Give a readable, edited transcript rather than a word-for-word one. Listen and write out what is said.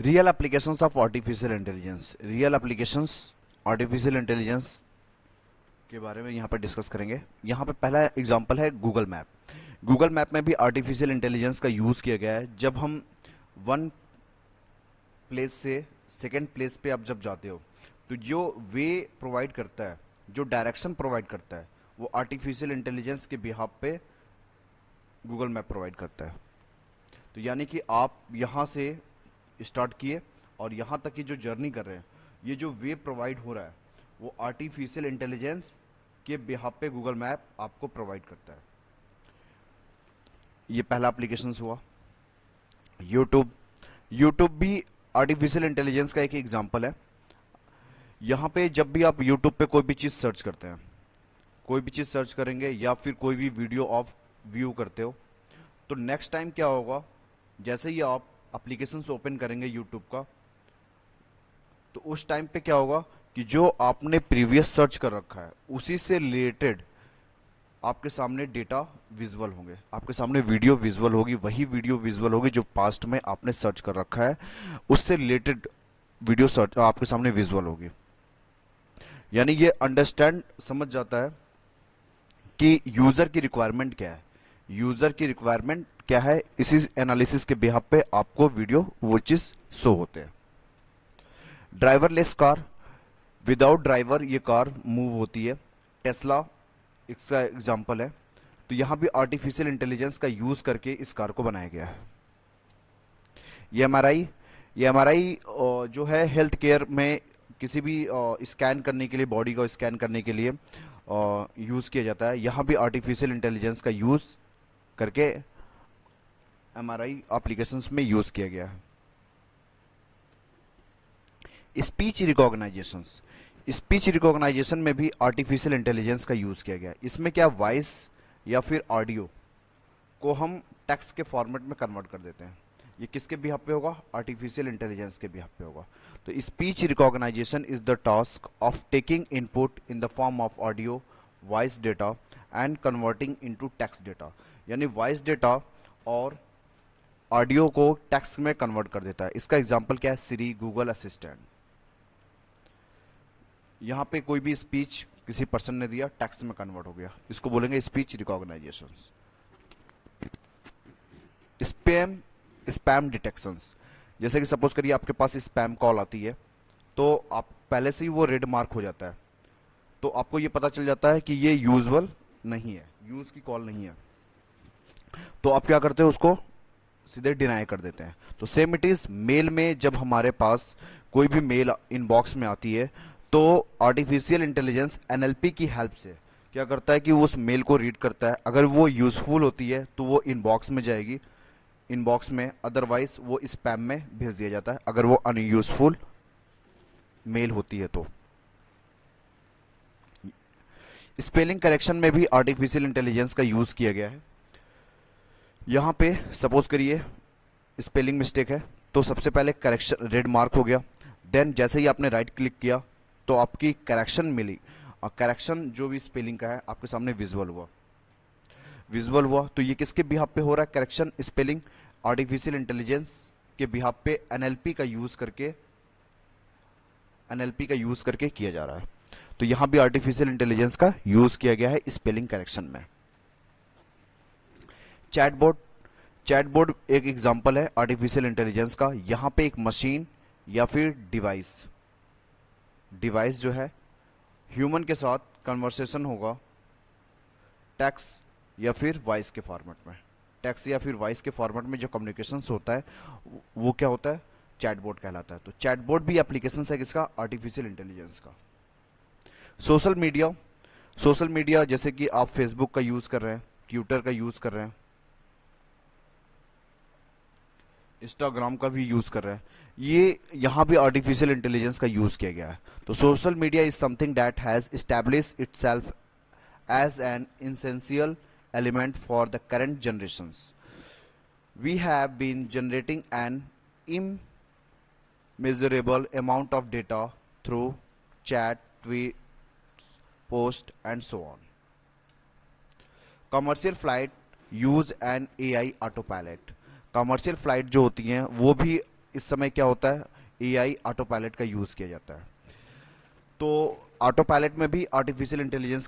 Real applications of artificial intelligence के बारे में यहाँ पर डिस्कस करेंगे। यहाँ पे पहला एग्जांपल है गूगल मैप। गूगल मैप में भी आर्टिफिशियल इंटेलिजेंस का यूज़ किया गया है। जब हम वन प्लेस से सेकेंड प्लेस पे आप जब जाते हो तो जो वे प्रोवाइड करता है, जो डायरेक्शन प्रोवाइड करता है, वो आर्टिफिशियल इंटेलिजेंस के बिहाफ पे गूगल मैप प्रोवाइड करता है। तो यानी कि आप यहाँ से स्टार्ट किए और यहाँ तक की जो जर्नी कर रहे हैं, ये जो वे प्रोवाइड हो रहा है वो आर्टिफिशियल इंटेलिजेंस के बिहाफ पे गूगल मैप आपको प्रोवाइड करता है। ये पहला एप्लीकेशन हुआ। यूट्यूब यूट्यूब भी आर्टिफिशियल इंटेलिजेंस का एक एग्जांपल है। यहाँ पे जब भी आप यूट्यूब पे कोई भी चीज़ सर्च करते हैं, कोई भी चीज़ सर्च करेंगे या फिर कोई भी वीडियो ऑफ व्यू करते हो, तो नेक्स्ट टाइम क्या होगा, जैसे ही आप एप्लीकेशन ओपन करेंगे यूट्यूब का, तो उस टाइम पे क्या होगा कि जो आपने प्रीवियस सर्च कर रखा है उसी से रिलेटेड आपके सामने डेटा विजुअल होंगे, आपके सामने वीडियो विजुअल होगी, वही वीडियो विजुअल होगी जो पास्ट में आपने सर्च कर रखा है, उससे रिलेटेड वीडियो सर्च आपके सामने विजुअल होगी। यानी ये अंडरस्टैंड समझ जाता है कि यूजर की रिक्वायरमेंट क्या है, यूजर की रिक्वायरमेंट क्या है, इसी एनालिसिस के बिहाफ पे आपको वीडियो वो चीज शो होते हैं। ड्राइवरलेस कार, विदाउट ड्राइवर ये कार मूव होती है। टेस्ला इसका एग्जांपल है। तो यहां भी आर्टिफिशियल इंटेलिजेंस का यूज करके इस कार को बनाया गया है। ये एमआरआई जो है हेल्थ केयर में किसी भी स्कैन करने के लिए, बॉडी को स्कैन करने के लिए यूज किया जाता है। यहां भी आर्टिफिशियल इंटेलिजेंस का यूज करके एमआरआई एप्लीकेशंस में यूज किया गया है। स्पीच रिकॉग्नाइजेशन में भी आर्टिफिशियल इंटेलिजेंस का यूज किया गया है। इसमें क्या, वॉइस या फिर ऑडियो को हम टेक्स्ट के फॉर्मेट में कन्वर्ट कर देते हैं। ये किसके बिहाफ पे होगा, आर्टिफिशियल इंटेलिजेंस के बिहाफ पे होगा। तो speech recognization is the task of taking input in the form of audio, voice data and converting into text data. यानी वॉइस डेटा और ऑडियो को टेक्स्ट में कन्वर्ट कर देता है। इसका एग्जांपल क्या है, सिरी, गूगल असिस्टेंट। यहाँ पे कोई भी स्पीच किसी पर्सन ने दिया, टेक्स्ट में कन्वर्ट हो गया, इसको बोलेंगे स्पीच रिकॉग्नाइजेशन। स्पैम डिटेक्शंस, जैसे कि सपोज करिए आपके पास स्पैम कॉल आती है, तो आप पहले से ही वो रेड मार्क हो जाता है, तो आपको ये पता चल जाता है कि ये यूजुअल नहीं है, यूज की कॉल नहीं है। तो आप क्या करते हो, उसको सीधे डिनाई कर देते हैं। तो सेम इट इज मेल में, जब हमारे पास कोई भी मेल इनबॉक्स में आती है, तो आर्टिफिशियल इंटेलिजेंस एनएलपी की हेल्प से क्या करता है कि वो उस मेल को रीड करता है। अगर वो यूजफुल होती है तो वो इनबॉक्स में जाएगी, इनबॉक्स में, अदरवाइज वो स्पैम में भेज दिया जाता है अगर वो अनयूजफुल मेल होती है तो। स्पेलिंग करेक्शन में भी आर्टिफिशियल इंटेलिजेंस का यूज किया गया है। यहां पे सपोज करिए स्पेलिंग मिस्टेक है, तो सबसे पहले करेक्शन रेड मार्क हो गया, देन जैसे ही आपने राइट क्लिक किया तो आपकी करेक्शन मिली, और करेक्शन जो भी स्पेलिंग का है आपके सामने विजुअल हुआ। तो ये किसके बिहाफ पे हो रहा है, करेक्शन स्पेलिंग, आर्टिफिशियल इंटेलिजेंस के बिहाफ पे एनएलपी का यूज करके किया जा रहा है। तो यहां भी आर्टिफिशियल इंटेलिजेंस का यूज किया गया है स्पेलिंग करेक्शन में। चैटबॉट एक एग्जांपल है आर्टिफिशियल इंटेलिजेंस का। यहां पे एक मशीन या फिर डिवाइस जो है, ह्यूमन के साथ कन्वर्सेशन होगा टेक्स्ट या फिर वॉइस के फॉर्मेट में। टेक्स्ट या फिर वॉइस के फॉर्मेट में जो कम्युनिकेशन होता है वो क्या होता है, चैटबॉट कहलाता है। तो चैटबॉट भी एप्लीकेशन है किसका, आर्टिफिशियल इंटेलिजेंस का। सोशल मीडिया जैसे कि आप फेसबुक का यूज कर रहे हैं, ट्विटर का यूज कर रहे हैं, इंस्टाग्राम का भी यूज कर रहे हैं, ये यहां भी आर्टिफिशियल इंटेलिजेंस का यूज किया गया है। तो social media is something that has established itself as an essential element for the current generations. We have been generating an immeasurable amount of data through chat, tweets, post and so on. Commercial flight use an AI autopilot. Commercial flight जो होती हैं वो भी इस समय क्या होता है, एआई ऑटो पायलट का यूज किया जाता है। तो ऑटो पायलट में भी आर्टिफिशियल इंटेलिजेंस